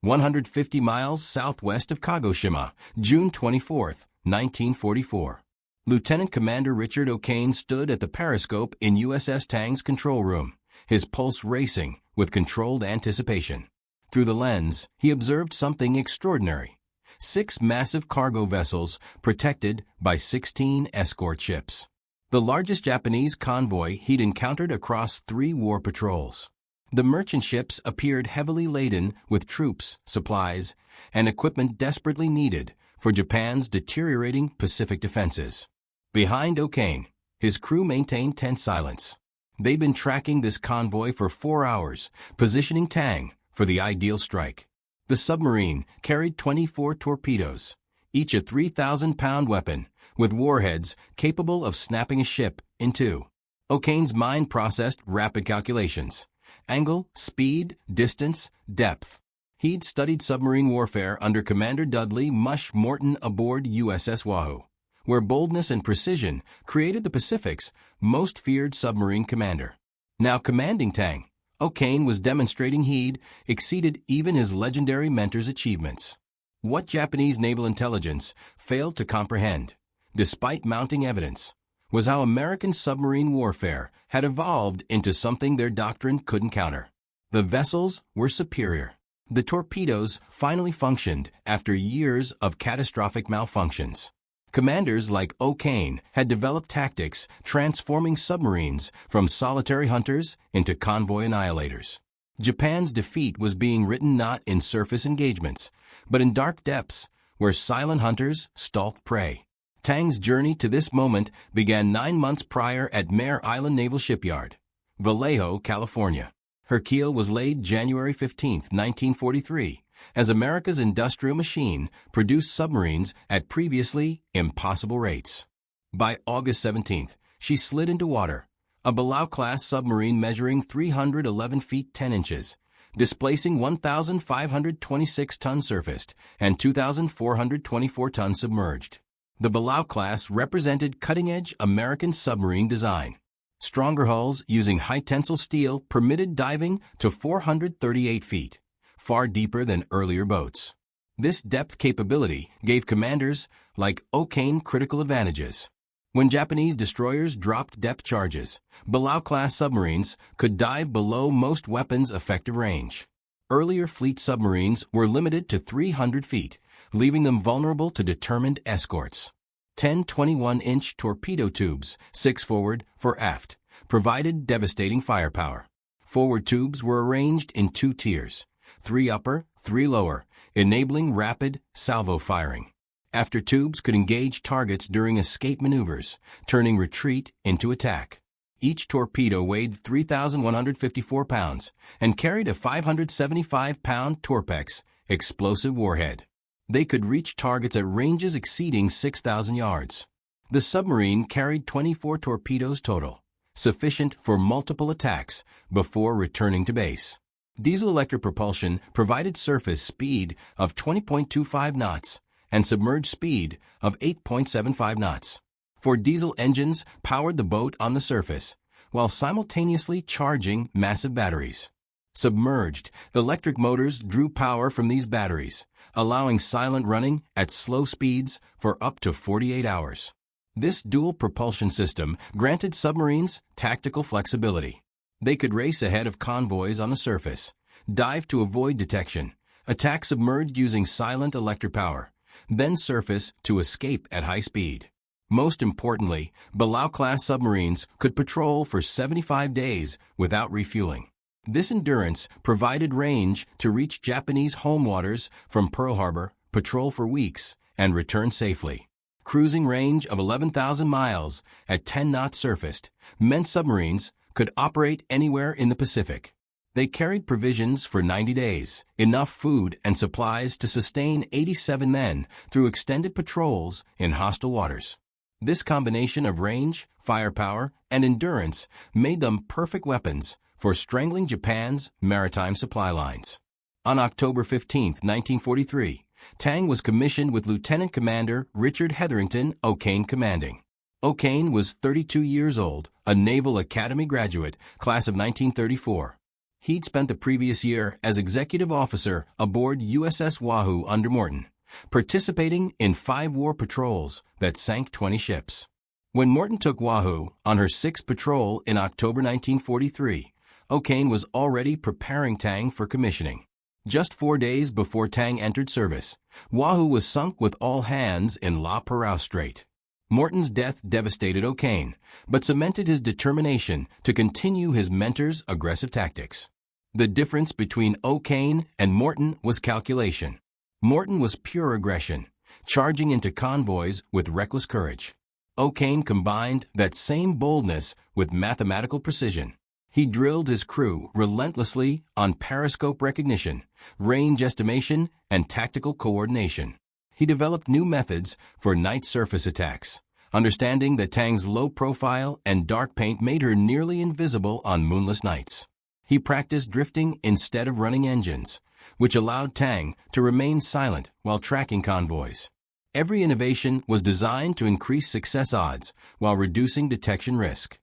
150 miles southwest of Kagoshima, June 24, 1944. Lieutenant Commander Richard O'Kane stood at the periscope in USS Tang's control room, his pulse racing with controlled anticipation. Through the lens, he observed something extraordinary. 6 massive cargo vessels protected by 16 escort ships. The largest Japanese convoy he'd encountered across 3 war patrols. The merchant ships appeared heavily laden with troops, supplies, and equipment desperately needed for Japan's deteriorating Pacific defenses. Behind O'Kane, his crew maintained tense silence. They'd been tracking this convoy for 4 hours, positioning Tang for the ideal strike. The submarine carried 24 torpedoes, each a 3,000-pound weapon, with warheads capable of snapping a ship in two. O'Kane's mind processed rapid calculations: angle, speed, distance, depth. He'd studied submarine warfare under Commander Dudley Mush Morton aboard USS Wahoo, where boldness and precision created the Pacific's most feared submarine commander. Now commanding Tang, O'Kane was demonstrating he'd exceeded even his legendary mentor's achievements. What Japanese naval intelligence failed to comprehend, despite mounting evidence, was how American submarine warfare had evolved into something their doctrine couldn't counter. The vessels were superior. The torpedoes finally functioned after years of catastrophic malfunctions. Commanders like O'Kane had developed tactics transforming submarines from solitary hunters into convoy annihilators. Japan's defeat was being written not in surface engagements, but in dark depths where silent hunters stalked prey. Tang's journey to this moment began 9 months prior at Mare Island Naval Shipyard, Vallejo, California. Her keel was laid January 15, 1943, as America's industrial machine produced submarines at previously impossible rates. By August 17, she slid into water, a Belau-class submarine measuring 311 feet 10 inches, displacing 1,526 tons surfaced and 2,424 tons submerged. The Belau class represented cutting-edge American submarine design. Stronger hulls using high-tensile steel permitted diving to 438 feet, far deeper than earlier boats. This depth capability gave commanders like O'Kane critical advantages. When Japanese destroyers dropped depth charges, Belau-class submarines could dive below most weapons' effective range. Earlier fleet submarines were limited to 300 feet, leaving them vulnerable to determined escorts. 10 21-inch torpedo tubes, 6 forward, 4 aft, provided devastating firepower. Forward tubes were arranged in 2 tiers, 3 upper, 3 lower, enabling rapid salvo firing. After tubes could engage targets during escape maneuvers, turning retreat into attack. Each torpedo weighed 3,154 pounds and carried a 575-pound Torpex explosive warhead. They could reach targets at ranges exceeding 6,000 yards. The submarine carried 24 torpedoes total, sufficient for multiple attacks before returning to base. Diesel-electric propulsion provided surface speed of 20.25 knots and submerged speed of 8.75 knots. 4 diesel engines powered the boat on the surface, while simultaneously charging massive batteries. Submerged, electric motors drew power from these batteries, allowing silent running at slow speeds for up to 48 hours. This dual propulsion system granted submarines tactical flexibility. They could race ahead of convoys on the surface, dive to avoid detection, attack submerged using silent electric power, then surface to escape at high speed. Most importantly, Belau-class submarines could patrol for 75 days without refueling. This endurance provided range to reach Japanese home waters from Pearl Harbor, patrol for weeks, and return safely. Cruising range of 11,000 miles at 10 knots surfaced meant submarines could operate anywhere in the Pacific. They carried provisions for 90 days, enough food and supplies to sustain 87 men through extended patrols in hostile waters. This combination of range, firepower, and endurance made them perfect weapons for strangling Japan's maritime supply lines. On October 15, 1943, Tang was commissioned with Lieutenant Commander Richard Hetherington O'Kane commanding. O'Kane was 32 years old, a Naval Academy graduate, class of 1934. He'd spent the previous year as executive officer aboard USS Wahoo under Morton, participating in 5 war patrols that sank 20 ships. When Morton took Wahoo on her 6th patrol in October 1943, O'Kane was already preparing Tang for commissioning. Just 4 days before Tang entered service, Wahoo was sunk with all hands in La Perouse Strait. Morton's death devastated O'Kane, but cemented his determination to continue his mentor's aggressive tactics. The difference between O'Kane and Morton was calculation. Morton was pure aggression, charging into convoys with reckless courage. O'Kane combined that same boldness with mathematical precision. He drilled his crew relentlessly on periscope recognition, range estimation, and tactical coordination. He developed new methods for night surface attacks, understanding that Tang's low profile and dark paint made her nearly invisible on moonless nights. He practiced drifting instead of running engines, which allowed Tang to remain silent while tracking convoys. Every innovation was designed to increase success odds while reducing detection risk.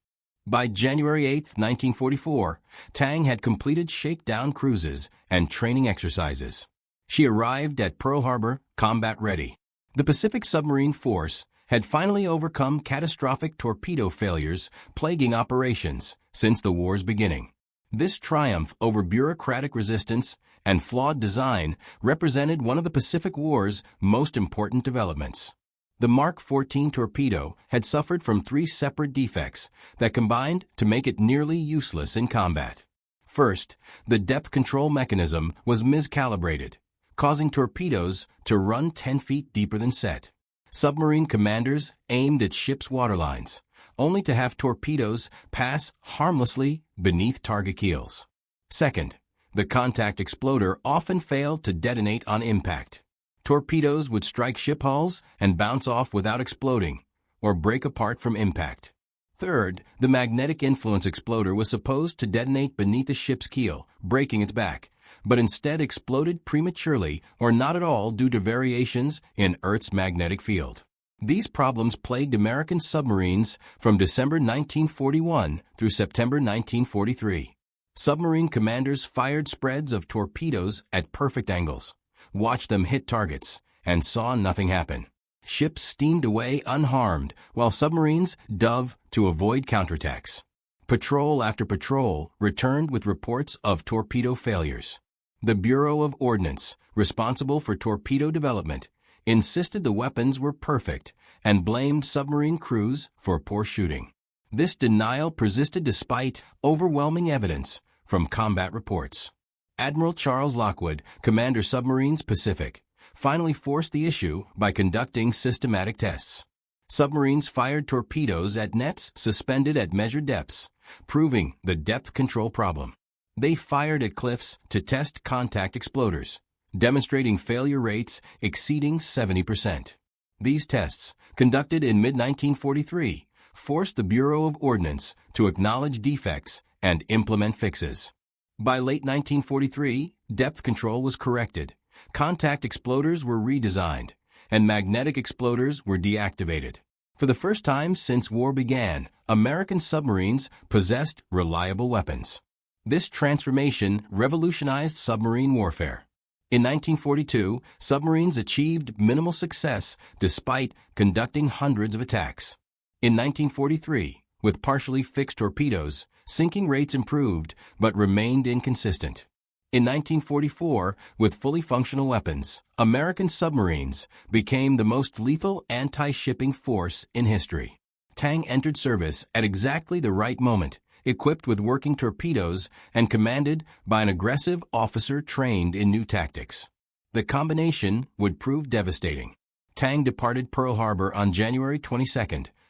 By January 8, 1944, Tang had completed shakedown cruises and training exercises. She arrived at Pearl Harbor combat-ready. The Pacific Submarine Force had finally overcome catastrophic torpedo failures plaguing operations since the war's beginning. This triumph over bureaucratic resistance and flawed design represented one of the Pacific War's most important developments. The Mark 14 torpedo had suffered from 3 separate defects that combined to make it nearly useless in combat. First, the depth control mechanism was miscalibrated, causing torpedoes to run 10 feet deeper than set. Submarine commanders aimed at ships' waterlines, only to have torpedoes pass harmlessly beneath target keels. Second, the contact exploder often failed to detonate on impact. Torpedoes would strike ship hulls and bounce off without exploding, or break apart from impact. Third, the magnetic influence exploder was supposed to detonate beneath the ship's keel, breaking its back, but instead exploded prematurely or not at all due to variations in Earth's magnetic field. These problems plagued American submarines from December 1941 through September 1943. Submarine commanders fired spreads of torpedoes at perfect angles, watched them hit targets, and saw nothing happen. Ships steamed away unharmed while submarines dove to avoid counterattacks. Patrol after patrol returned with reports of torpedo failures. The Bureau of Ordnance, responsible for torpedo development, insisted the weapons were perfect and blamed submarine crews for poor shooting. This denial persisted despite overwhelming evidence from combat reports. Admiral Charles Lockwood, Commander Submarines Pacific, finally forced the issue by conducting systematic tests. Submarines fired torpedoes at nets suspended at measured depths, proving the depth control problem. They fired at cliffs to test contact exploders, demonstrating failure rates exceeding 70%. These tests, conducted in mid-1943, forced the Bureau of Ordnance to acknowledge defects and implement fixes. By late 1943, depth control was corrected, contact exploders were redesigned, and magnetic exploders were deactivated. For the first time since war began, American submarines possessed reliable weapons. This transformation revolutionized submarine warfare. In 1942, submarines achieved minimal success despite conducting hundreds of attacks. In 1943, with partially fixed torpedoes, sinking rates improved but remained inconsistent. In 1944, with fully functional weapons, American submarines became the most lethal anti-shipping force in history. Tang entered service at exactly the right moment, equipped with working torpedoes and commanded by an aggressive officer trained in new tactics. The combination would prove devastating. Tang departed Pearl Harbor on January 22,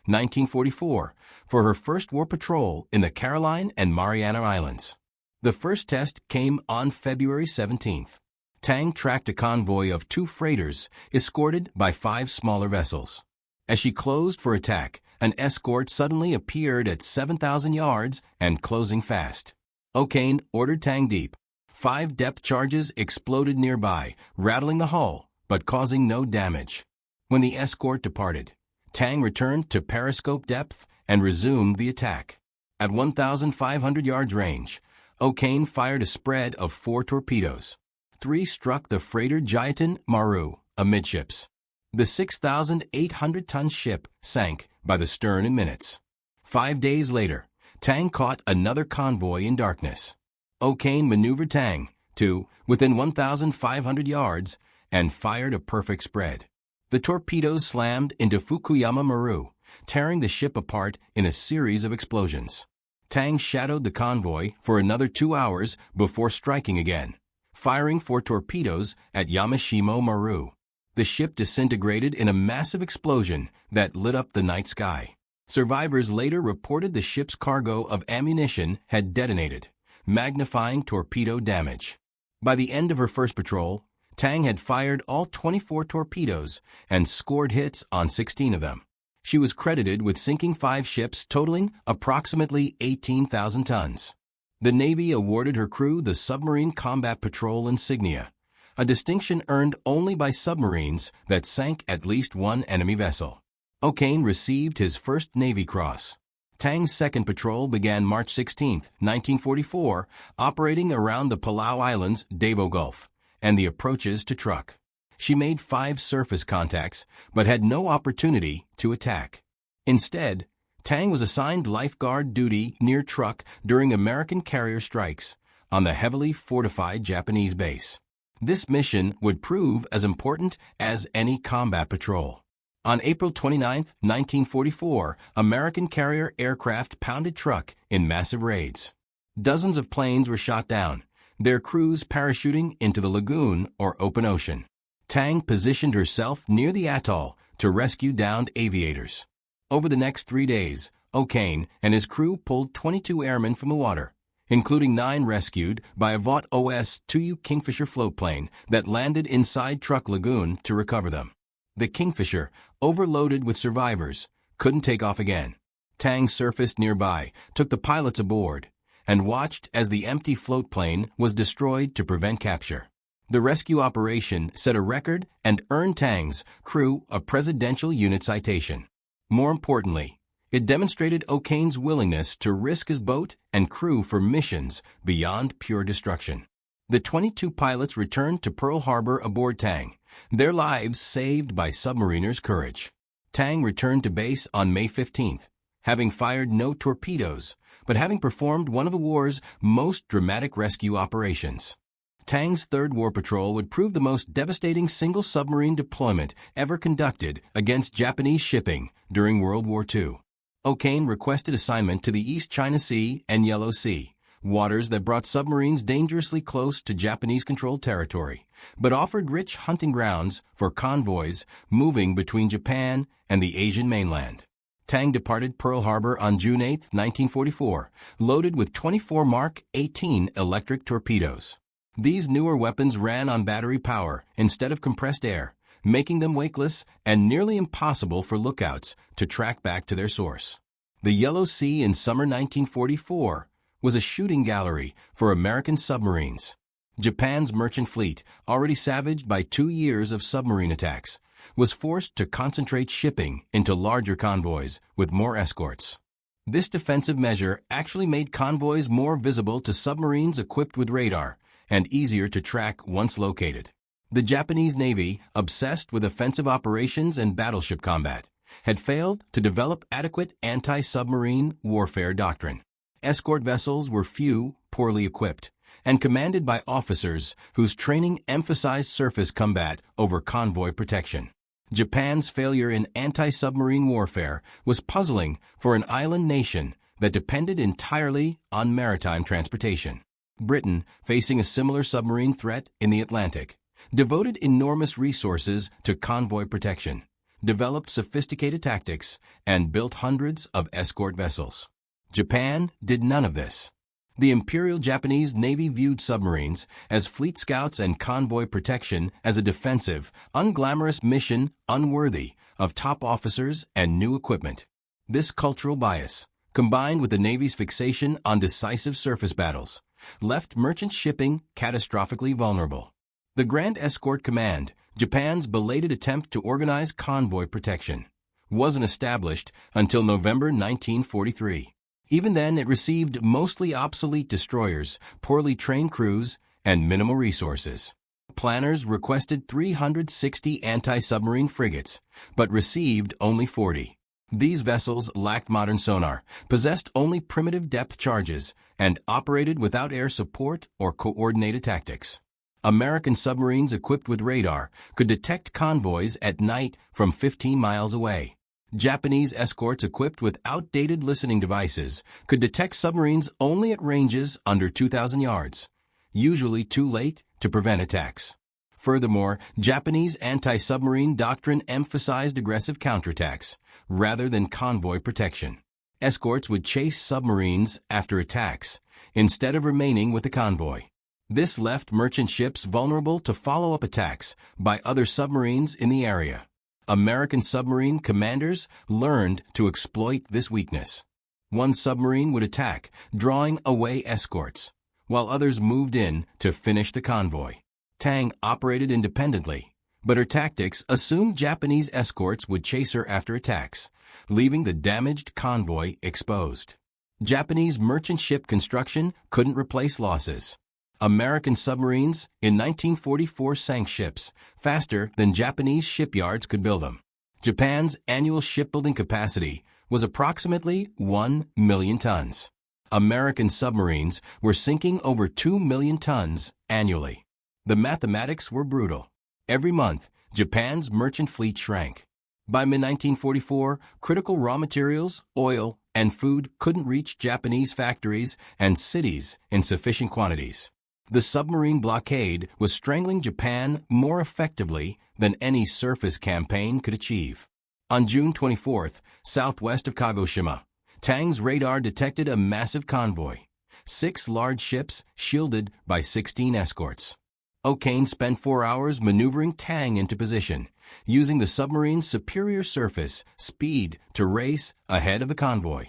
1944, for her first war patrol in the Caroline and Mariana Islands. The first test came on February 17th. Tang tracked a convoy of 2 freighters escorted by 5 smaller vessels. As she closed for attack, an escort suddenly appeared at 7,000 yards and closing fast. O'Kane ordered Tang deep. 5 depth charges exploded nearby, rattling the hull, but causing no damage. When the escort departed, Tang returned to periscope depth and resumed the attack. At 1,500 yards range, O'Kane fired a spread of 4 torpedoes. 3 struck the freighter Jiatan Maru amidships. The 6,800-ton ship sank by the stern in minutes. 5 days later, Tang caught another convoy in darkness. O'Kane maneuvered Tang to within 1,500 yards and fired a perfect spread. The torpedoes slammed into Fukuyama Maru, tearing the ship apart in a series of explosions. Tang shadowed the convoy for another 2 hours before striking again, firing 4 torpedoes at Yamashimo Maru. The ship disintegrated in a massive explosion that lit up the night sky. Survivors later reported the ship's cargo of ammunition had detonated, magnifying torpedo damage. By the end of her first patrol, Tang had fired all 24 torpedoes and scored hits on 16 of them. She was credited with sinking 5 ships totaling approximately 18,000 tons. The Navy awarded her crew the Submarine Combat Patrol insignia, a distinction earned only by submarines that sank at least one enemy vessel. O'Kane received his first Navy Cross. Tang's second patrol began March 16, 1944, operating around the Palau Islands, Davao Gulf, and the approaches to Truk. She made 5 surface contacts, but had no opportunity to attack. Instead, Tang was assigned lifeguard duty near Truk during American carrier strikes on the heavily fortified Japanese base. This mission would prove as important as any combat patrol. On April 29, 1944, American carrier aircraft pounded Truk in massive raids. Dozens of planes were shot down, their crews parachuting into the lagoon or open ocean. Tang positioned herself near the atoll to rescue downed aviators. Over the next 3 days, O'Kane and his crew pulled 22 airmen from the water, including 9 rescued by a Vought OS-2U Kingfisher floatplane that landed inside Truk Lagoon to recover them. The Kingfisher, overloaded with survivors, couldn't take off again. Tang surfaced nearby, took the pilots aboard, and watched as the empty floatplane was destroyed to prevent capture. The rescue operation set a record and earned Tang's crew a Presidential Unit Citation. More importantly, it demonstrated O'Kane's willingness to risk his boat and crew for missions beyond pure destruction. The 22 pilots returned to Pearl Harbor aboard Tang, their lives saved by submariners' courage. Tang returned to base on May 15th, having fired no torpedoes, but having performed one of the war's most dramatic rescue operations. Tang's third war patrol would prove the most devastating single submarine deployment ever conducted against Japanese shipping during World War II. O'Kane requested assignment to the East China Sea and Yellow Sea, waters that brought submarines dangerously close to Japanese-controlled territory, but offered rich hunting grounds for convoys moving between Japan and the Asian mainland. Tang departed Pearl Harbor on June 8, 1944, loaded with 24 Mark 18 electric torpedoes. These newer weapons ran on battery power instead of compressed air, making them weightless and nearly impossible for lookouts to track back to their source. The Yellow Sea in summer 1944 was a shooting gallery for American submarines. Japan's merchant fleet, already savaged by 2 years of submarine attacks, was forced to concentrate shipping into larger convoys with more escorts. This defensive measure actually made convoys more visible to submarines equipped with radar and easier to track once located. The Japanese Navy, obsessed with offensive operations and battleship combat, had failed to develop adequate anti-submarine warfare doctrine. Escort vessels were few, poorly equipped, and commanded by officers whose training emphasized surface combat over convoy protection. Japan's failure in anti-submarine warfare was puzzling for an island nation that depended entirely on maritime transportation. Britain, facing a similar submarine threat in the Atlantic, devoted enormous resources to convoy protection, developed sophisticated tactics, and built hundreds of escort vessels. Japan did none of this. The Imperial Japanese Navy viewed submarines as fleet scouts and convoy protection as a defensive, unglamorous mission unworthy of top officers and new equipment. This cultural bias, combined with the Navy's fixation on decisive surface battles, left merchant shipping catastrophically vulnerable. The Grand Escort Command, Japan's belated attempt to organize convoy protection, wasn't established until November 1943. Even then, it received mostly obsolete destroyers, poorly trained crews, and minimal resources. Planners requested 360 anti-submarine frigates, but received only 40. These vessels lacked modern sonar, possessed only primitive depth charges, and operated without air support or coordinated tactics. American submarines equipped with radar could detect convoys at night from 15 miles away. Japanese escorts equipped with outdated listening devices could detect submarines only at ranges under 2,000 yards, usually too late to prevent attacks. Furthermore, Japanese anti-submarine doctrine emphasized aggressive counterattacks rather than convoy protection. Escorts would chase submarines after attacks instead of remaining with the convoy. This left merchant ships vulnerable to follow-up attacks by other submarines in the area. American submarine commanders learned to exploit this weakness. One submarine would attack, drawing away escorts, while others moved in to finish the convoy. Tang operated independently, but her tactics assumed Japanese escorts would chase her after attacks, leaving the damaged convoy exposed. Japanese merchant ship construction couldn't replace losses. American submarines in 1944 sank ships faster than Japanese shipyards could build them. Japan's annual shipbuilding capacity was approximately 1 million tons. American submarines were sinking over 2 million tons annually. The mathematics were brutal. Every month, Japan's merchant fleet shrank. By mid-1944, critical raw materials, oil, and food couldn't reach Japanese factories and cities in sufficient quantities. The submarine blockade was strangling Japan more effectively than any surface campaign could achieve. On June 24th, southwest of Kagoshima, Tang's radar detected a massive convoy, 6 large ships shielded by 16 escorts. O'Kane spent 4 hours maneuvering Tang into position, using the submarine's superior surface speed to race ahead of the convoy,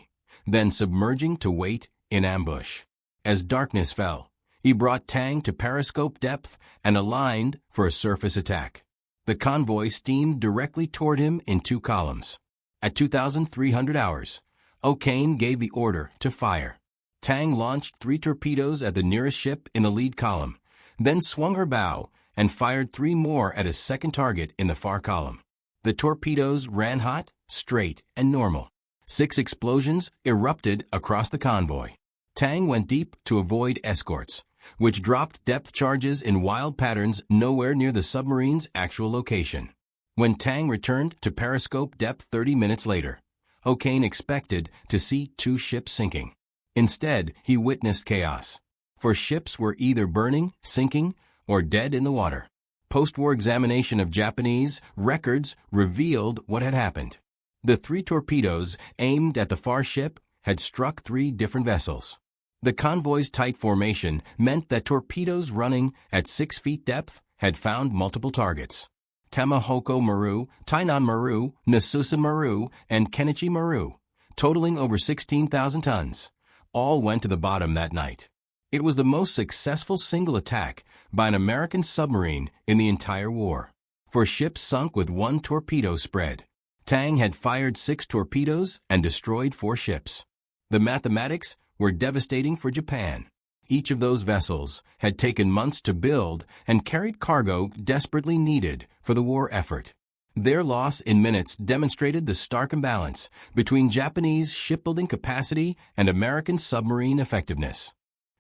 then submerging to wait in ambush. As darkness fell, he brought Tang to periscope depth and aligned for a surface attack. The convoy steamed directly toward him in 2 columns. At 2,300 hours, O'Kane gave the order to fire. Tang launched 3 torpedoes at the nearest ship in the lead column, then swung her bow and fired 3 more at a second target in the far column. The torpedoes ran hot, straight, and normal. 6 explosions erupted across the convoy. Tang went deep to avoid escorts, which dropped depth charges in wild patterns nowhere near the submarine's actual location. When Tang returned to periscope depth 30 minutes later, O'Kane expected to see 2 ships sinking. Instead, he witnessed chaos, for ships were either burning, sinking, or dead in the water. Post-war examination of Japanese records revealed what had happened. The 3 torpedoes aimed at the far ship had struck 3 different vessels. The convoy's tight formation meant that torpedoes running at 6 feet depth had found multiple targets. Tamahoko Maru, Tainan Maru, Nasusa Maru, and Kenichi Maru, totaling over 16,000 tons, all went to the bottom that night. It was the most successful single attack by an American submarine in the entire war. For ships sunk with 1 torpedo spread, Tang had fired 6 torpedoes and destroyed 4 ships. The mathematics were devastating for Japan. Each of those vessels had taken months to build and carried cargo desperately needed for the war effort. Their loss in minutes demonstrated the stark imbalance between Japanese shipbuilding capacity and American submarine effectiveness.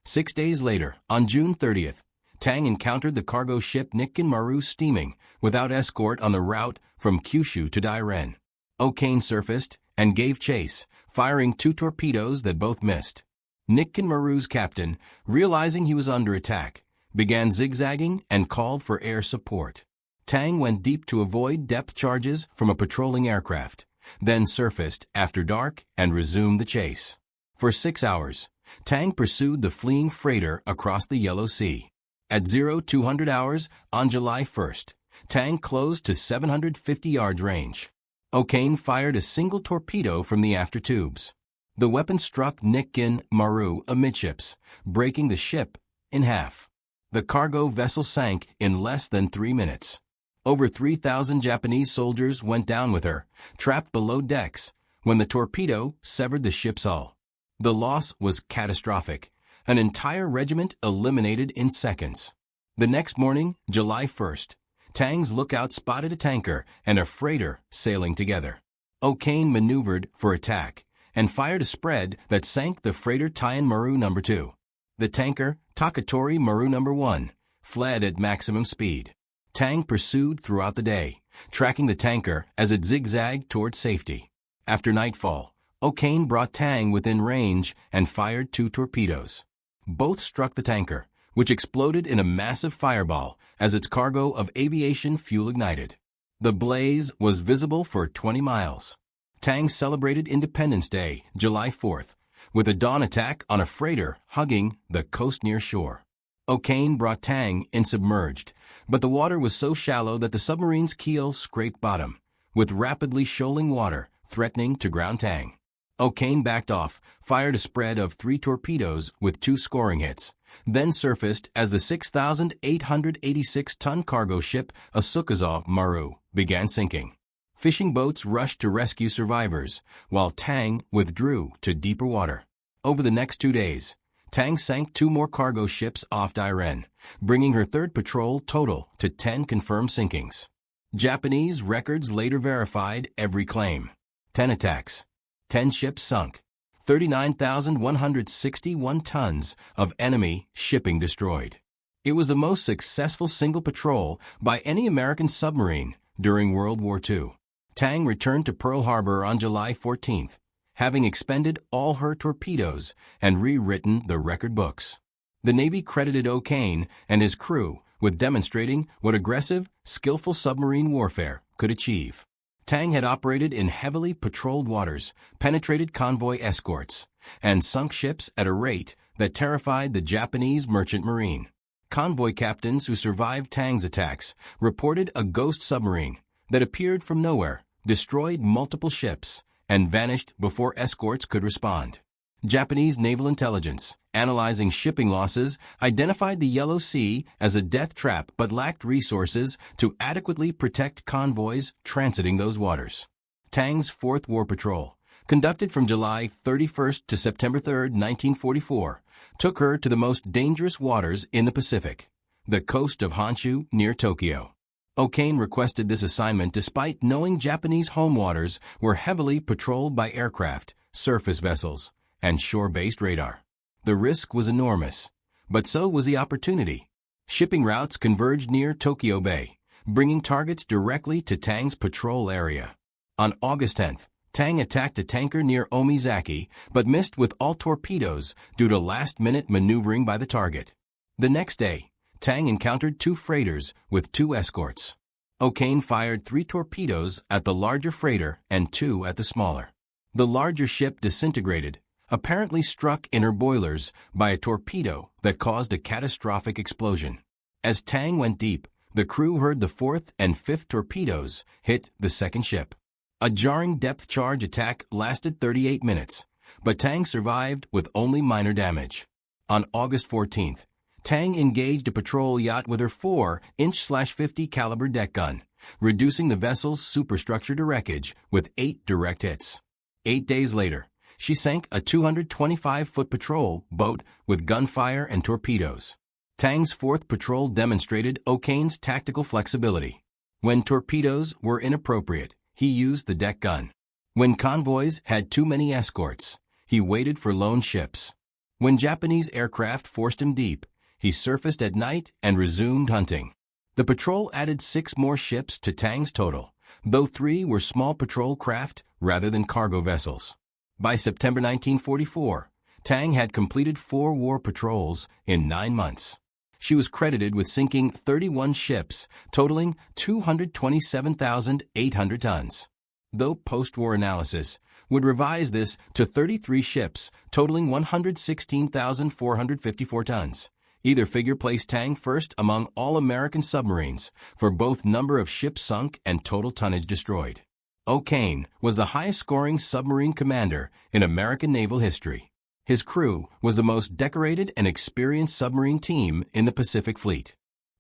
6 days later, on June 30th, Tang encountered the cargo ship Nikken Maru steaming without escort on the route from Kyushu to Dairen. O'Kane surfaced and gave chase, firing 2 torpedoes that both missed. Nikken Maru's captain, realizing he was under attack, began zigzagging and called for air support. Tang went deep to avoid depth charges from a patrolling aircraft, then surfaced after dark and resumed the chase. For 6 hours, Tang pursued the fleeing freighter across the Yellow Sea. At 0200 hours on July 1st, Tang closed to 750 yards range. O'Kane fired a single torpedo from the after tubes. The weapon struck Nikken Maru amidships, breaking the ship in half. The cargo vessel sank in less than 3 minutes. Over 3,000 Japanese soldiers went down with her, trapped below decks, when the torpedo severed the ship's hull. The loss was catastrophic. An entire regiment eliminated in seconds. The next morning, July 1st, Tang's lookout spotted a tanker and a freighter sailing together. O'Kane maneuvered for attack and fired a spread that sank the freighter Tian Maru No. 2. The tanker, Takatori Maru No. 1, fled at maximum speed. Tang pursued throughout the day, tracking the tanker as it zigzagged toward safety. After nightfall, O'Kane brought Tang within range and fired 2 torpedoes. Both struck the tanker, which exploded in a massive fireball as its cargo of aviation fuel ignited. The blaze was visible for 20 miles. Tang celebrated Independence Day, July 4th, with a dawn attack on a freighter hugging the coast near shore. O'Kane brought Tang in submerged, but the water was so shallow that the submarine's keel scraped bottom, with rapidly shoaling water threatening to ground Tang. O'Kane backed off, fired a spread of 3 torpedoes with 2 scoring hits, then surfaced as the 6,886-ton cargo ship Asukawa Maru began sinking. Fishing boats rushed to rescue survivors, while Tang withdrew to deeper water. Over the next 2 days, Tang sank 2 more cargo ships off Dairen, bringing her third patrol total to 10 confirmed sinkings. Japanese records later verified every claim. 10 attacks, 10 ships sunk, 39,161 tons of enemy shipping destroyed. It was the most successful single patrol by any American submarine during World War II. Tang returned to Pearl Harbor on July 14th, having expended all her torpedoes and rewritten the record books. The Navy credited O'Kane and his crew with demonstrating what aggressive, skillful submarine warfare could achieve. Tang had operated in heavily patrolled waters, penetrated convoy escorts, and sunk ships at a rate that terrified the Japanese merchant marine. Convoy captains who survived Tang's attacks reported a ghost submarine that appeared from nowhere, destroyed multiple ships, and vanished before escorts could respond. Japanese naval intelligence, analyzing shipping losses, identified the Yellow Sea as a death trap but lacked resources to adequately protect convoys transiting those waters. Tang's Fourth War Patrol, conducted from July 31st to September 3, 1944, took her to the most dangerous waters in the Pacific, the coast of Honshu near Tokyo. O'Kane requested this assignment despite knowing Japanese home waters were heavily patrolled by aircraft, surface vessels, and shore-based radar. The risk was enormous, but so was the opportunity. Shipping routes converged near Tokyo Bay, bringing targets directly to Tang's patrol area. On August 10th, Tang attacked a tanker near Omizaki, but missed with all torpedoes due to last-minute maneuvering by the target. The next day, Tang encountered 2 freighters with 2 escorts. O'Kane fired 3 torpedoes at the larger freighter and 2 at the smaller. The larger ship disintegrated, apparently struck in her boilers by a torpedo that caused a catastrophic explosion. As Tang went deep, the crew heard the 4th and 5th torpedoes hit the second ship. A jarring depth charge attack lasted 38 minutes, but Tang survived with only minor damage. On August 14th, Tang engaged a patrol yacht with her 4-inch/50 caliber deck gun, reducing the vessel's superstructure to wreckage with 8 direct hits. 8 days later, she sank a 225-foot patrol boat with gunfire and torpedoes. Tang's 4th patrol demonstrated O'Kane's tactical flexibility. When torpedoes were inappropriate, he used the deck gun. When convoys had too many escorts, he waited for lone ships. When Japanese aircraft forced him deep, he surfaced at night and resumed hunting. The patrol added 6 more ships to Tang's total, though 3 were small patrol craft rather than cargo vessels. By September 1944, Tang had completed 4 war patrols in 9 months. She was credited with sinking 31 ships, totaling 227,800 tons. Though post-war analysis would revise this to 33 ships, totaling 116,454 tons. Either figure placed Tang first among all American submarines for both number of ships sunk and total tonnage destroyed. O'Kane was the highest-scoring submarine commander in American naval history. His crew was the most decorated and experienced submarine team in the Pacific Fleet.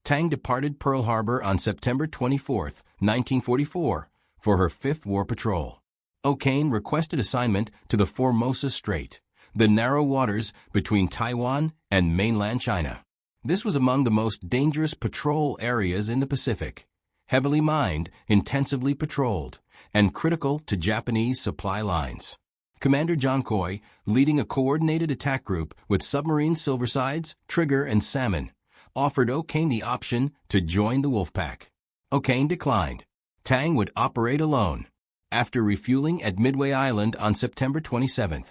Tang departed Pearl Harbor on September 24, 1944, for her 5th war patrol. O'Kane requested assignment to the Formosa Strait, the narrow waters between Taiwan and mainland China. This was among the most dangerous patrol areas in the Pacific, heavily mined, intensively patrolled, and critical to Japanese supply lines. Commander John Coy, leading a coordinated attack group with submarine Silversides, Trigger, and Salmon, offered O'Kane the option to join the Wolfpack. O'Kane declined. Tang would operate alone. After refueling at Midway Island on September 27,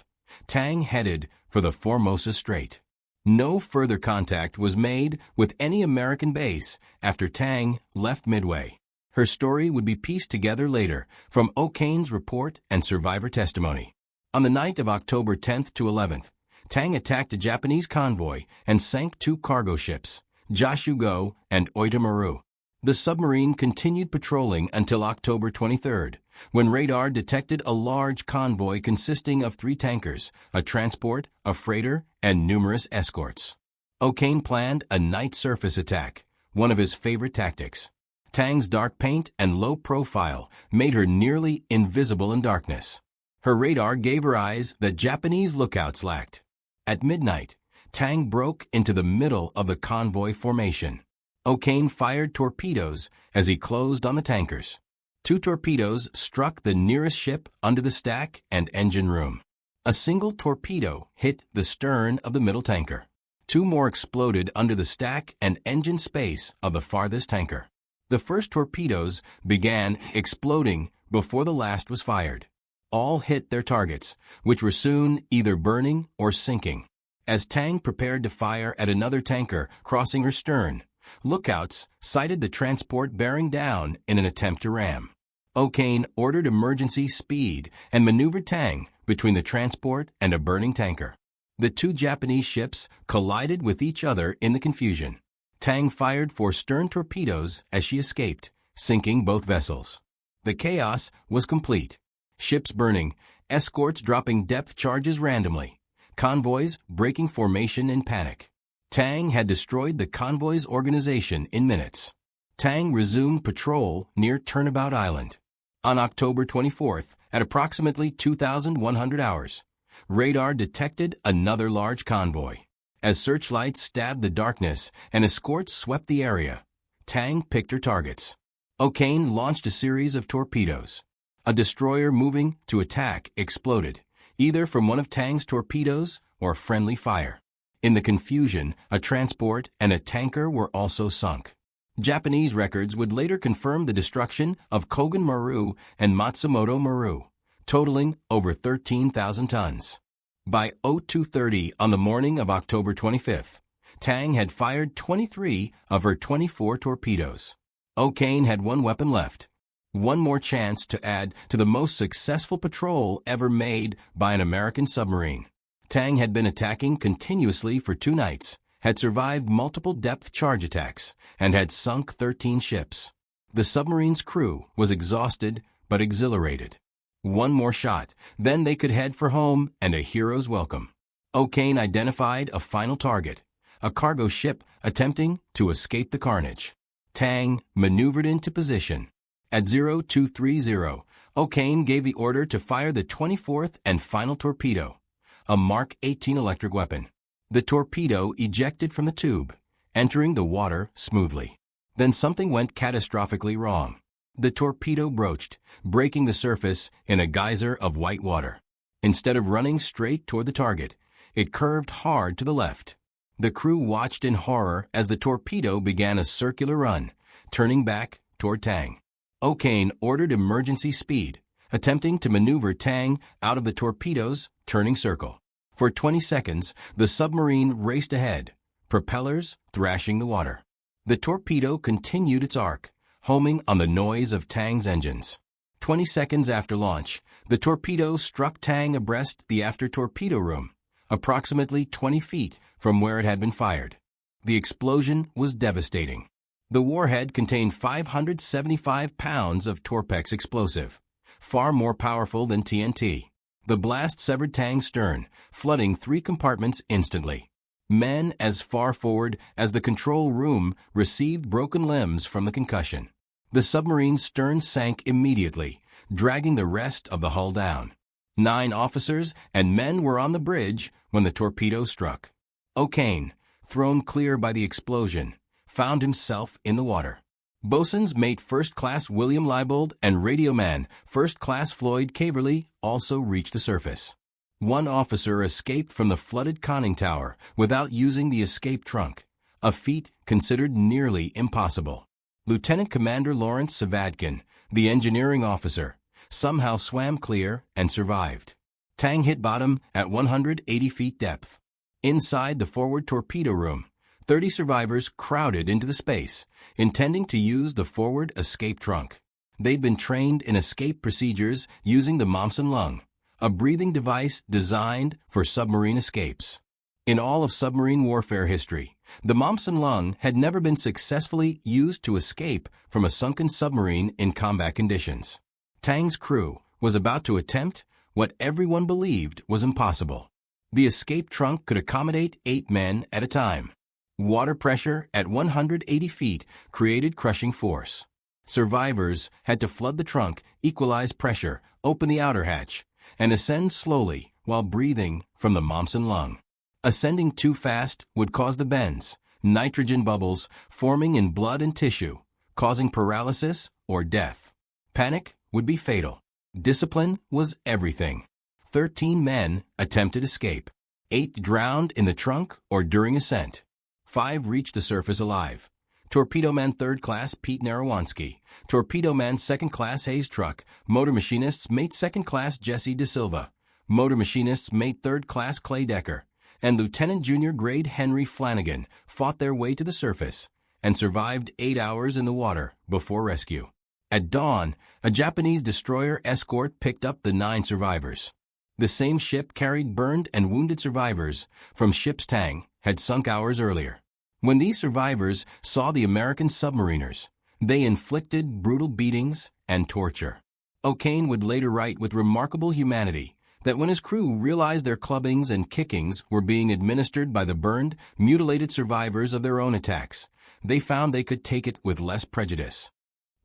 Tang headed for the Formosa Strait. No further contact was made with any American base after Tang left Midway. Her story would be pieced together later from O'Kane's report and survivor testimony. On the night of October 10th to 11th, Tang attacked a Japanese convoy and sank 2 cargo ships, Jashugo and Oitamaru. The submarine continued patrolling until October 23rd, when radar detected a large convoy consisting of 3 tankers, a transport, a freighter, and numerous escorts. O'Kane planned a night surface attack, one of his favorite tactics. Tang's dark paint and low profile made her nearly invisible in darkness. Her radar gave her eyes that Japanese lookouts lacked. At midnight, Tang broke into the middle of the convoy formation. O'Kane fired torpedoes as he closed on the tankers. 2 torpedoes struck the nearest ship under the stack and engine room. A single torpedo hit the stern of the middle tanker. 2 more exploded under the stack and engine space of the farthest tanker. The first torpedoes began exploding before the last was fired. All hit their targets, which were soon either burning or sinking. As Tang prepared to fire at another tanker crossing her stern, lookouts sighted the transport bearing down in an attempt to ram. O'Kane ordered emergency speed and maneuvered Tang between the transport and a burning tanker. The 2 Japanese ships collided with each other in the confusion. Tang fired 4 stern torpedoes as she escaped, sinking both vessels. The chaos was complete. Ships burning, escorts dropping depth charges randomly, convoys breaking formation in panic. Tang had destroyed the convoy's organization in minutes. Tang resumed patrol near Turnabout Island. On October 24th, at approximately 2,100 hours, radar detected another large convoy. As searchlights stabbed the darkness and escorts swept the area, Tang picked her targets. O'Kane launched a series of torpedoes. A destroyer moving to attack exploded, either from one of Tang's torpedoes or friendly fire. In the confusion, a transport and a tanker were also sunk. Japanese records would later confirm the destruction of Kogen Maru and Matsumoto Maru, totaling over 13,000 tons. By 02:30 on the morning of October 25th, Tang had fired 23 of her 24 torpedoes. O'Kane had 1 weapon left. One more chance to add to the most successful patrol ever made by an American submarine. Tang had been attacking continuously for 2 nights, had survived multiple depth charge attacks, and had sunk 13 ships. The submarine's crew was exhausted but exhilarated. 1 more shot, then they could head for home and a hero's welcome. O'Kane identified a final target, a cargo ship attempting to escape the carnage. Tang maneuvered into position. At 0230, O'Kane gave the order to fire the 24th and final torpedo, a Mark 18 electric weapon. The torpedo ejected from the tube, entering the water smoothly. Then something went catastrophically wrong. The torpedo broached, breaking the surface in a geyser of white water. Instead of running straight toward the target, it curved hard to the left. The crew watched in horror as the torpedo began a circular run, turning back toward Tang. O'Kane ordered emergency speed, attempting to maneuver Tang out of the torpedo's turning circle. For 20 seconds, the submarine raced ahead, propellers thrashing the water. The torpedo continued its arc, homing on the noise of Tang's engines. 20 seconds after launch, the torpedo struck Tang abreast the after torpedo room, approximately 20 feet from where it had been fired. The explosion was devastating. The warhead contained 575 pounds of Torpex explosive, far more powerful than TNT. The blast severed Tang's stern, flooding 3 compartments instantly. Men as far forward as the control room received broken limbs from the concussion. The submarine's stern sank immediately, dragging the rest of the hull down. 9 officers and men were on the bridge when the torpedo struck. O'Kane, thrown clear by the explosion, found himself in the water. Boatswain's Mate First Class William Leibold and radioman First Class Floyd Caverly also reached the surface. One officer escaped from the flooded conning tower without using the escape trunk, a feat considered nearly impossible. Lieutenant Commander Lawrence Savadkin, the engineering officer, somehow swam clear and survived. Tang hit bottom at 180 feet depth. Inside the forward torpedo room, 30 survivors crowded into the space, intending to use the forward escape trunk. They'd been trained in escape procedures using the Momsen lung, a breathing device designed for submarine escapes. In all of submarine warfare history, the Momsen lung had never been successfully used to escape from a sunken submarine in combat conditions. Tang's crew was about to attempt what everyone believed was impossible. The escape trunk could accommodate 8 men at a time. Water pressure at 180 feet created crushing force. Survivors had to flood the trunk, equalize pressure, open the outer hatch, and ascend slowly while breathing from the Momsen lung. Ascending too fast would cause the bends, nitrogen bubbles forming in blood and tissue, causing paralysis or death. Panic would be fatal. Discipline was everything. 13 men attempted escape. 8 drowned in the trunk or during ascent. 5 reached the surface alive. Torpedo Man 3rd Class Pete Narawanski, Torpedo Man 2nd Class Hayes Truck, Motor Machinist's Mate 2nd Class Jesse De Silva, Motor Machinist's Mate 3rd Class Clay Decker, and Lieutenant Junior Grade Henry Flanagan fought their way to the surface and survived 8 hours in the water before rescue. At dawn, a Japanese destroyer escort picked up the 9 survivors. The same ship carried burned and wounded survivors from USS Tang had sunk hours earlier. When these survivors saw the American submariners, they inflicted brutal beatings and torture. O'Kane would later write with remarkable humanity that when his crew realized their clubbings and kickings were being administered by the burned, mutilated survivors of their own attacks, they found they could take it with less prejudice.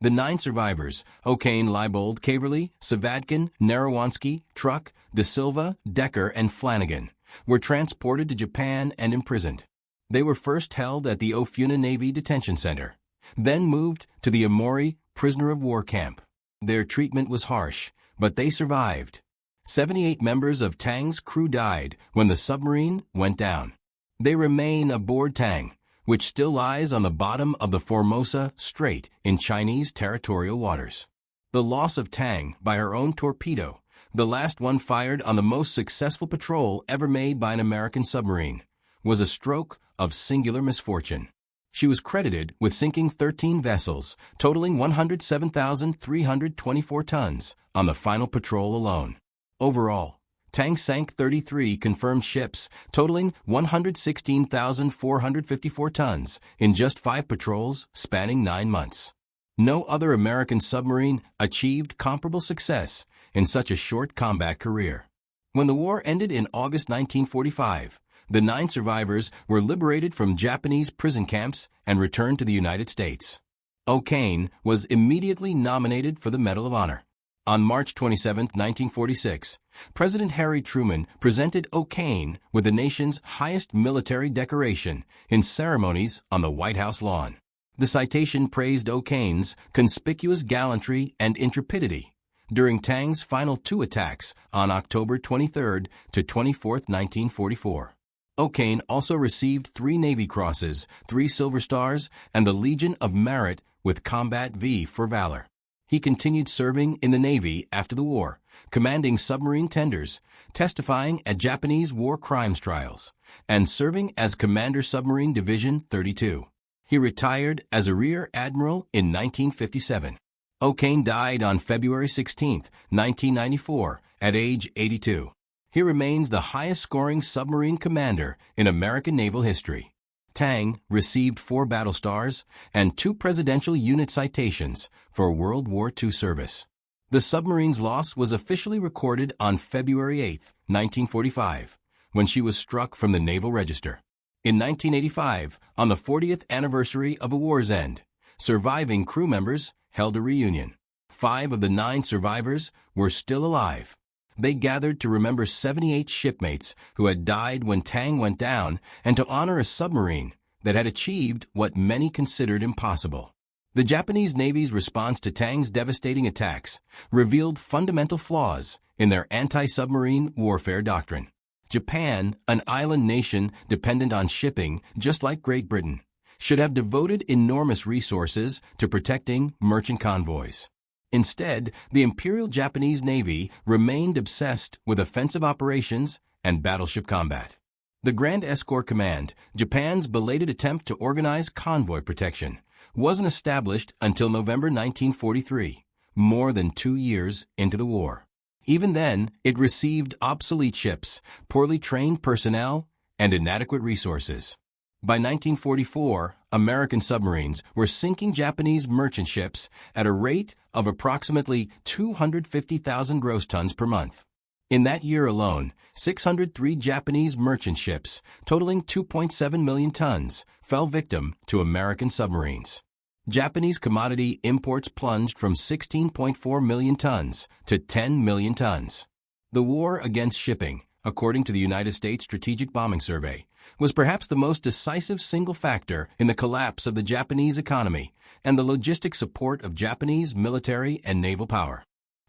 The 9 survivors, O'Kane, Leibold, Caverly, Savadkin, Narawanski, Truck, De Silva, Decker, and Flanagan, were transported to Japan and imprisoned. They were first held at the Ofuna Navy Detention Center, then moved to the Amori prisoner of war camp. Their treatment was harsh, but they survived. 78 members of Tang's crew died when the submarine went down. They remain aboard Tang, which still lies on the bottom of the Formosa Strait in Chinese territorial waters. The loss of Tang by her own torpedo, the last one fired on the most successful patrol ever made by an American submarine, was a stroke of singular misfortune. She was credited with sinking 13 vessels, totaling 107,324 tons, on the final patrol alone. Overall, Tang sank 33 confirmed ships, totaling 116,454 tons, in just 5 patrols spanning 9 months. No other American submarine achieved comparable success in such a short combat career. When the war ended in August 1945, the 9 survivors were liberated from Japanese prison camps and returned to the United States. O'Kane was immediately nominated for the Medal of Honor. On March 27, 1946, President Harry Truman presented O'Kane with the nation's highest military decoration in ceremonies on the White House lawn. The citation praised O'Kane's conspicuous gallantry and intrepidity during Tang's final 2 attacks on October 23 to 24, 1944. O'Kane also received 3 Navy Crosses, 3 Silver Stars, and the Legion of Merit with Combat V for valor. He continued serving in the Navy after the war, commanding submarine tenders, testifying at Japanese war crimes trials, and serving as Commander Submarine Division 32. He retired as a Rear Admiral in 1957. O'Kane died on February 16, 1994, at age 82. He remains the highest-scoring submarine commander in American naval history. Tang received 4 battle stars and 2 Presidential Unit citations for World War II service. The submarine's loss was officially recorded on February 8, 1945, when she was struck from the Naval Register. In 1985, on the 40th anniversary of a war's end, surviving crew members held a reunion. 5 of the 9 survivors were still alive. They gathered to remember 78 shipmates who had died when Tang went down and to honor a submarine that had achieved what many considered impossible. The Japanese Navy's response to Tang's devastating attacks revealed fundamental flaws in their anti-submarine warfare doctrine. Japan, an island nation dependent on shipping just like Great Britain, should have devoted enormous resources to protecting merchant convoys. Instead, the Imperial Japanese Navy remained obsessed with offensive operations and battleship combat. The Grand Escort Command, Japan's belated attempt to organize convoy protection, wasn't established until November 1943, more than 2 years into the war. Even then, it received obsolete ships, poorly trained personnel, and inadequate resources. By 1944, American submarines were sinking Japanese merchant ships at a rate of approximately 250,000 gross tons per month. In that year alone, 603 Japanese merchant ships, totaling 2.7 million tons, fell victim to American submarines. Japanese commodity imports plunged from 16.4 million tons to 10 million tons. The war against shipping, according to the United States Strategic Bombing Survey, was perhaps the most decisive single factor in the collapse of the Japanese economy and the logistic support of Japanese military and naval power.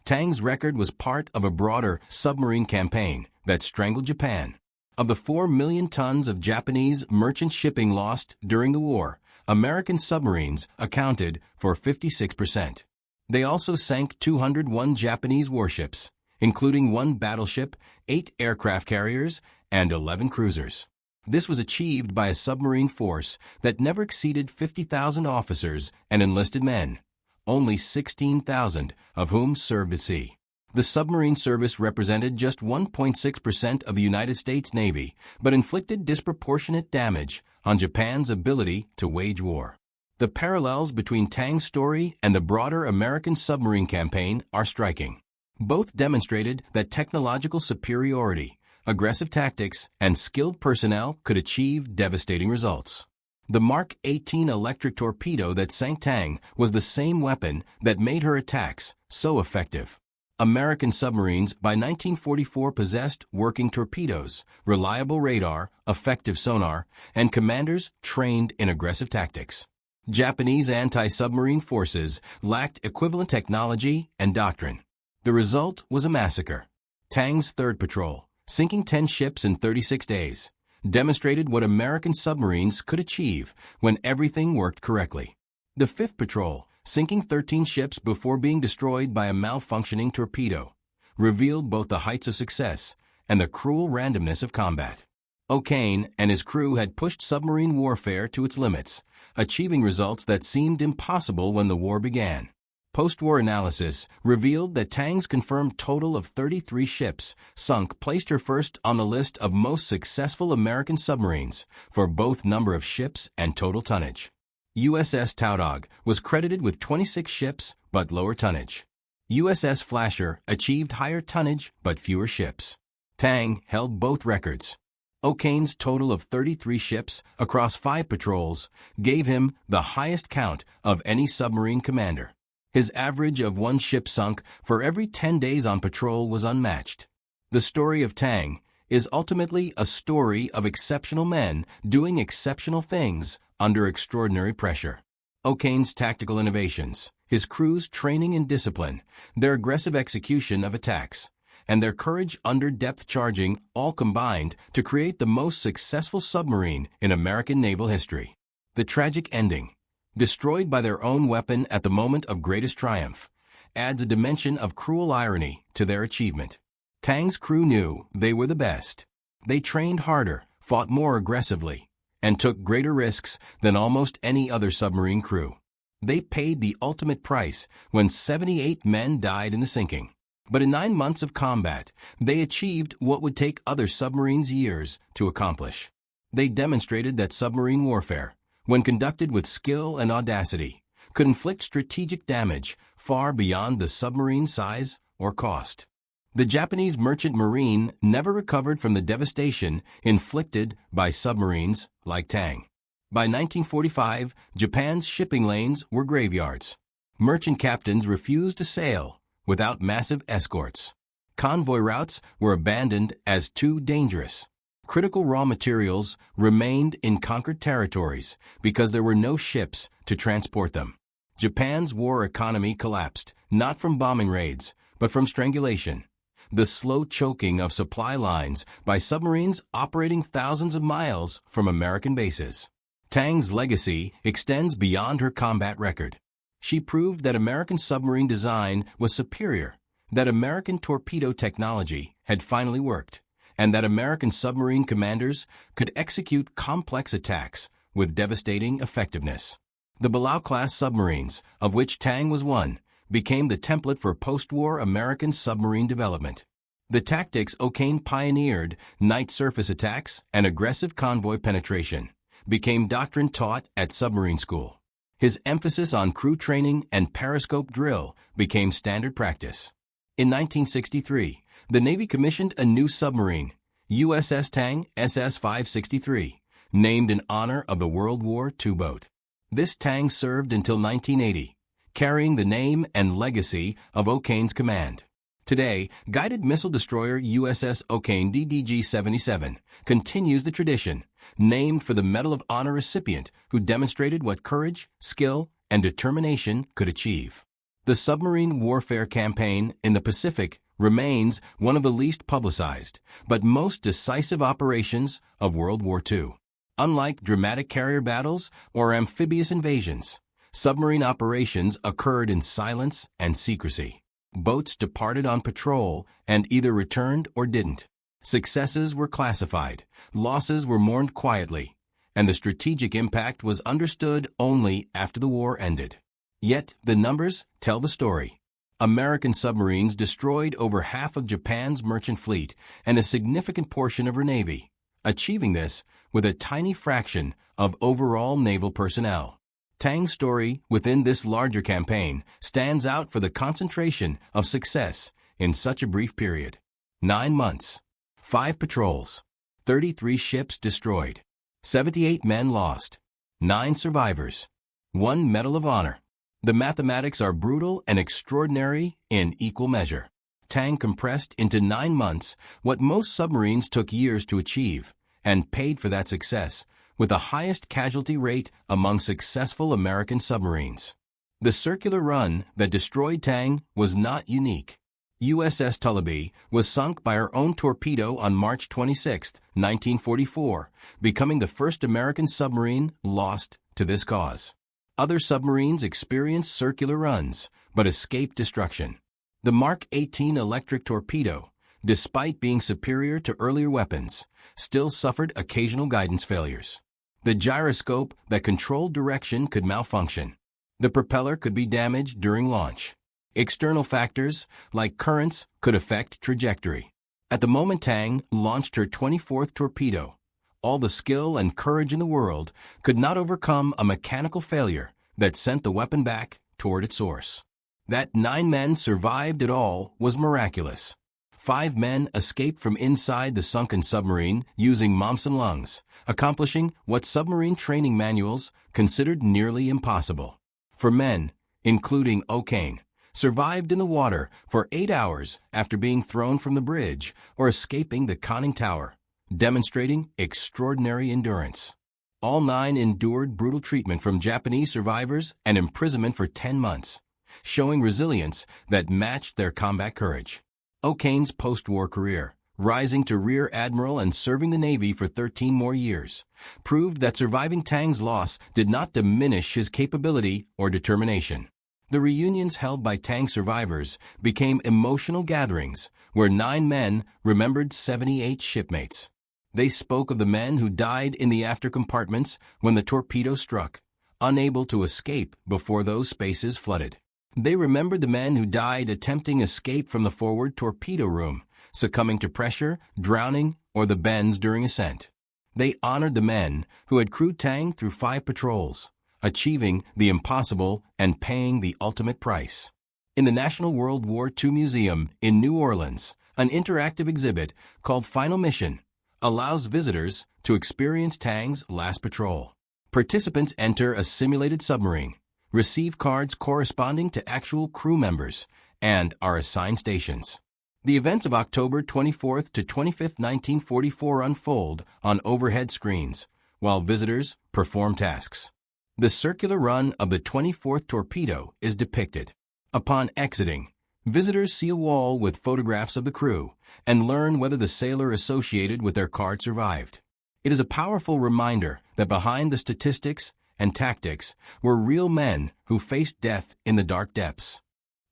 Tang's record was part of a broader submarine campaign that strangled Japan. Of the 4 million tons of Japanese merchant shipping lost during the war, American submarines accounted for 56%. They also sank 201 Japanese warships, including 1 battleship, 8 aircraft carriers, and 11 cruisers. This was achieved by a submarine force that never exceeded 50,000 officers and enlisted men, only 16,000 of whom served at sea. The submarine service represented just 1.6% of the United States Navy, but inflicted disproportionate damage on Japan's ability to wage war. The parallels between Tang's story and the broader American submarine campaign are striking. Both demonstrated that technological superiority, aggressive tactics, and skilled personnel could achieve devastating results. The Mark 18 electric torpedo that sank Tang was the same weapon that made her attacks so effective. American submarines by 1944 possessed working torpedoes, reliable radar, effective sonar, and commanders trained in aggressive tactics. Japanese anti-submarine forces lacked equivalent technology and doctrine. The result was a massacre. Tang's third patrol, sinking 10 ships in 36 days, demonstrated what American submarines could achieve when everything worked correctly. The fifth patrol, sinking 13 ships before being destroyed by a malfunctioning torpedo, revealed both the heights of success and the cruel randomness of combat. O'Kane and his crew had pushed submarine warfare to its limits, achieving results that seemed impossible when the war began. Post-war analysis revealed that Tang's confirmed total of 33 ships sunk placed her first on the list of most successful American submarines for both number of ships and total tonnage. USS Tang was credited with 26 ships but lower tonnage. USS Flasher achieved higher tonnage but fewer ships. Tang held both records. O'Kane's total of 33 ships across 5 patrols gave him the highest count of any submarine commander. His average of 1 ship sunk for every 10 days on patrol was unmatched. The story of Tang is ultimately a story of exceptional men doing exceptional things under extraordinary pressure. O'Kane's tactical innovations, his crew's training and discipline, their aggressive execution of attacks, and their courage under depth charging all combined to create the most successful submarine in American naval history. The tragic ending, destroyed by their own weapon at the moment of greatest triumph, adds a dimension of cruel irony to their achievement. Tang's crew knew they were the best. They trained harder, fought more aggressively, and took greater risks than almost any other submarine crew. They paid the ultimate price when 78 men died in the sinking. But in 9 months of combat, they achieved what would take other submarines years to accomplish. They demonstrated that submarine warfare, when conducted with skill and audacity, could inflict strategic damage far beyond the submarine size or cost. The Japanese merchant marine never recovered from the devastation inflicted by submarines like Tang. By 1945, Japan's shipping lanes were graveyards. Merchant captains refused to sail without massive escorts. Convoy routes were abandoned as too dangerous. Critical raw materials remained in conquered territories because there were no ships to transport them. Japan's war economy collapsed, not from bombing raids, but from strangulation. The slow choking of supply lines by submarines operating thousands of miles from American bases. Tang's legacy extends beyond her combat record. She proved that American submarine design was superior, that American torpedo technology had finally worked, and that American submarine commanders could execute complex attacks with devastating effectiveness. The Balao-class submarines, of which Tang was one, became the template for post-war American submarine development. The tactics O'Kane pioneered, night surface attacks and aggressive convoy penetration, became doctrine taught at submarine school. His emphasis on crew training and periscope drill became standard practice. In 1963, the Navy commissioned a new submarine, USS Tang SS-563, named in honor of the World War II boat. This Tang served until 1980, carrying the name and legacy of O'Kane's command. Today, guided missile destroyer USS O'Kane DDG-77 continues the tradition, named for the Medal of Honor recipient who demonstrated what courage, skill, and determination could achieve. The submarine warfare campaign in the Pacific remains one of the least publicized, but most decisive operations of World War II. Unlike dramatic carrier battles or amphibious invasions, submarine operations occurred in silence and secrecy. Boats departed on patrol and either returned or didn't. Successes were classified, losses were mourned quietly, and the strategic impact was understood only after the war ended. Yet, the numbers tell the story. American submarines destroyed over half of Japan's merchant fleet and a significant portion of her navy, achieving this with a tiny fraction of overall naval personnel. Tang's story within this larger campaign stands out for the concentration of success in such a brief period. 9 months, 5 patrols, 33 ships destroyed, 78 men lost, 9 survivors, 1 Medal of Honor. The mathematics are brutal and extraordinary in equal measure. Tang compressed into 9 months what most submarines took years to achieve, and paid for that success with the highest casualty rate among successful American submarines. The circular run that destroyed Tang was not unique. USS Tullabee was sunk by her own torpedo on March 26, 1944, becoming the first American submarine lost to this cause. Other submarines experienced circular runs, but escaped destruction. The Mark 18 electric torpedo, despite being superior to earlier weapons, still suffered occasional guidance failures. The gyroscope that controlled direction could malfunction. The propeller could be damaged during launch. External factors, like currents, could affect trajectory. At the moment Tang launched her 24th torpedo, all the skill and courage in the world could not overcome a mechanical failure that sent the weapon back toward its source. That 9 men survived it all was miraculous. 5 men escaped from inside the sunken submarine using mumps and lungs, accomplishing what submarine training manuals considered nearly impossible. 4 men, including O'Kane, survived in the water for 8 hours after being thrown from the bridge or escaping the conning tower, demonstrating extraordinary endurance. All 9 endured brutal treatment from Japanese survivors and imprisonment for 10 months, showing resilience that matched their combat courage. O'Kane's post-war career, rising to Rear Admiral and serving the Navy for 13 more years, proved that surviving Tang's loss did not diminish his capability or determination. The reunions held by Tang survivors became emotional gatherings where 9 men remembered 78 shipmates. They spoke of the men who died in the after compartments when the torpedo struck, unable to escape before those spaces flooded. They remembered the men who died attempting escape from the forward torpedo room, succumbing to pressure, drowning, or the bends during ascent. They honored the men who had crewed Tang through 5 patrols, achieving the impossible and paying the ultimate price. In the National World War II Museum in New Orleans, an interactive exhibit called Final Mission allows visitors to experience Tang's last patrol. Participants enter a simulated submarine, receive cards corresponding to actual crew members, and are assigned stations. The events of October 24th to 25th, 1944 unfold on overhead screens, while visitors perform tasks. The circular run of the 24th torpedo is depicted. Upon exiting, visitors see a wall with photographs of the crew and learn whether the sailor associated with their card survived. It is a powerful reminder that behind the statistics and tactics were real men who faced death in the dark depths.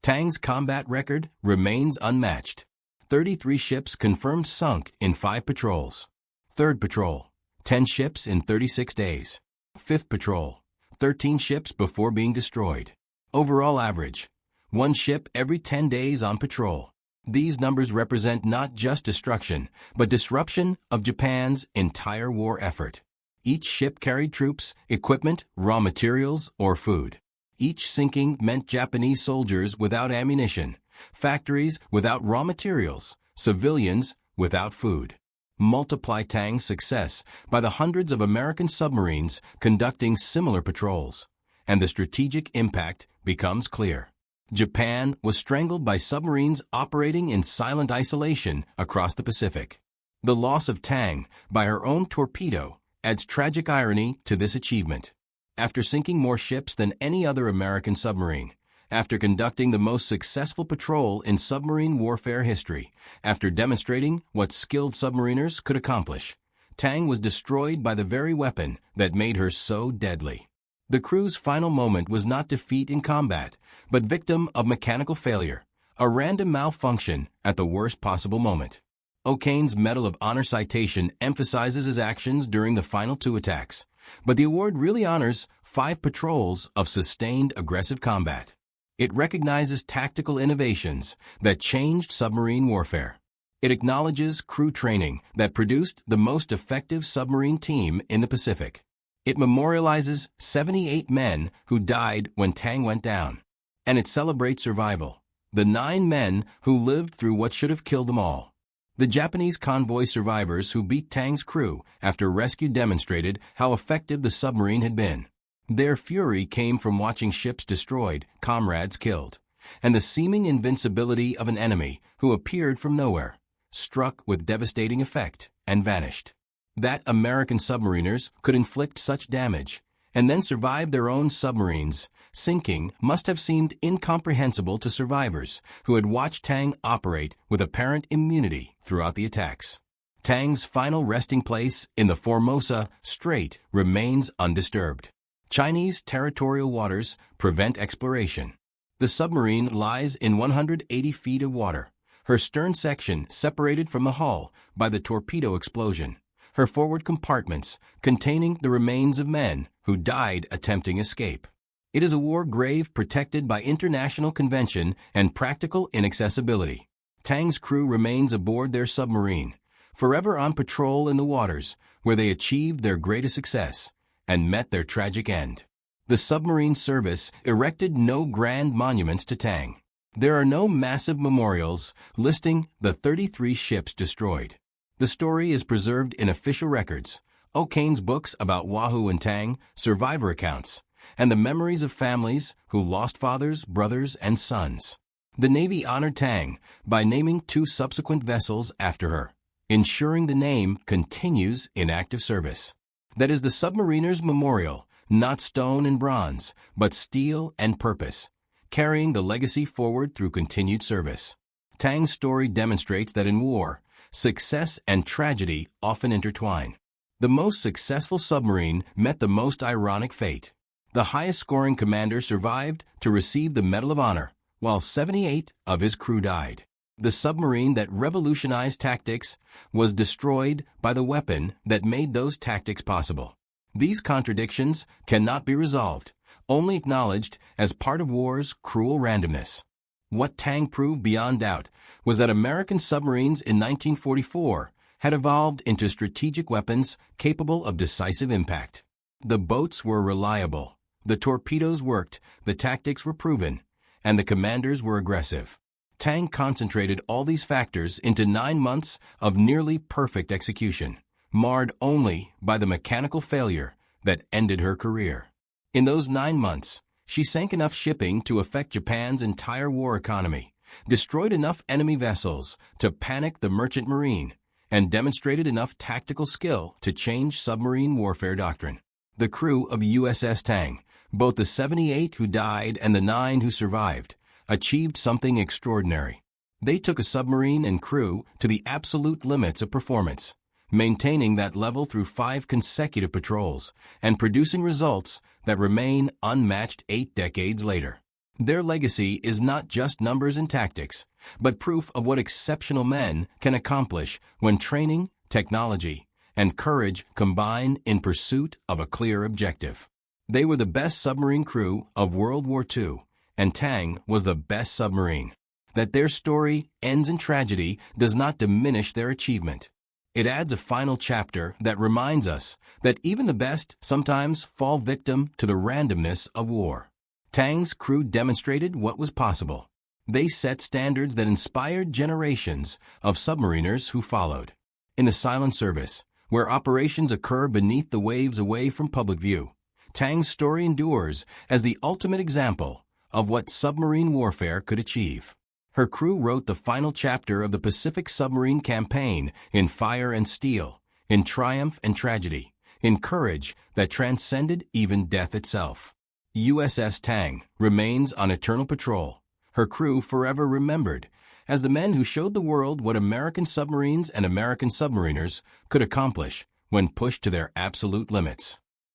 Tang's combat record remains unmatched. 33 ships confirmed sunk in 5 patrols. Third patrol, 10 ships in 36 days. Fifth patrol, 13 ships before being destroyed. Overall average, 1 ship every 10 days on patrol. These numbers represent not just destruction, but disruption of Japan's entire war effort. Each ship carried troops, equipment, raw materials, or food. Each sinking meant Japanese soldiers without ammunition, factories without raw materials, civilians without food. Multiply Tang's success by the hundreds of American submarines conducting similar patrols, and the strategic impact becomes clear. Japan was strangled by submarines operating in silent isolation across the Pacific. The loss of Tang by her own torpedo adds tragic irony to this achievement. After sinking more ships than any other American submarine, after conducting the most successful patrol in submarine warfare history, after demonstrating what skilled submariners could accomplish, Tang was destroyed by the very weapon that made her so deadly. The crew's final moment was not defeat in combat, but victim of mechanical failure, a random malfunction at the worst possible moment. O'Kane's Medal of Honor citation emphasizes his actions during the final 2 attacks, but the award really honors 5 patrols of sustained aggressive combat. It recognizes tactical innovations that changed submarine warfare. It acknowledges crew training that produced the most effective submarine team in the Pacific. It memorializes 78 men who died when Tang went down. And it celebrates survival, the 9 men who lived through what should have killed them all. The Japanese convoy survivors who beat Tang's crew after rescue demonstrated how effective the submarine had been. Their fury came from watching ships destroyed, comrades killed, and the seeming invincibility of an enemy who appeared from nowhere, struck with devastating effect, and vanished. That American submariners could inflict such damage and then survive their own submarines sinking must have seemed incomprehensible to survivors who had watched Tang operate with apparent immunity throughout the attacks. Tang's final resting place in the Formosa Strait remains undisturbed. Chinese territorial waters prevent exploration. The submarine lies in 180 feet of water, her stern section separated from the hull by the torpedo explosion, her forward compartments containing the remains of men who died attempting escape. It is a war grave protected by international convention and practical inaccessibility. Tang's crew remains aboard their submarine, forever on patrol in the waters where they achieved their greatest success and met their tragic end. The submarine service erected no grand monuments to Tang. There are no massive memorials listing the 33 ships destroyed. The story is preserved in official records, O'Kane's books about Wahoo and Tang, survivor accounts, and the memories of families who lost fathers, brothers, and sons. The Navy honored Tang by naming 2 subsequent vessels after her, ensuring the name continues in active service. That is the Submariners Memorial, not stone and bronze, but steel and purpose, carrying the legacy forward through continued service. Tang's story demonstrates that in war, success and tragedy often intertwine. The most successful submarine met the most ironic fate. The highest-scoring commander survived to receive the Medal of Honor, while 78 of his crew died. The submarine that revolutionized tactics was destroyed by the weapon that made those tactics possible. These contradictions cannot be resolved, only acknowledged as part of war's cruel randomness. What Tang proved beyond doubt was that American submarines in 1944 had evolved into strategic weapons capable of decisive impact. The boats were reliable, the torpedoes worked, the tactics were proven, and the commanders were aggressive. Tang concentrated all these factors into 9 months of nearly perfect execution, marred only by the mechanical failure that ended her career. In those 9 months, she sank enough shipping to affect Japan's entire war economy, destroyed enough enemy vessels to panic the merchant marine, and demonstrated enough tactical skill to change submarine warfare doctrine. The crew of USS Tang, both the 78 who died and the 9 who survived, achieved something extraordinary. They took a submarine and crew to the absolute limits of performance, maintaining that level through 5 consecutive patrols and producing results that remain unmatched 8 decades later. Their legacy is not just numbers and tactics, but proof of what exceptional men can accomplish when training, technology, and courage combine in pursuit of a clear objective. They were the best submarine crew of World War II, and Tang was the best submarine. That their story ends in tragedy does not diminish their achievement. It adds a final chapter that reminds us that even the best sometimes fall victim to the randomness of war. Tang's crew demonstrated what was possible. They set standards that inspired generations of submariners who followed. In the silent service, where operations occur beneath the waves away from public view, Tang's story endures as the ultimate example of what submarine warfare could achieve. Her crew wrote the final chapter of the Pacific submarine campaign in fire and steel, in triumph and tragedy, in courage that transcended even death itself. USS Tang remains on eternal patrol, her crew forever remembered as the men who showed the world what American submarines and American submariners could accomplish when pushed to their absolute limits.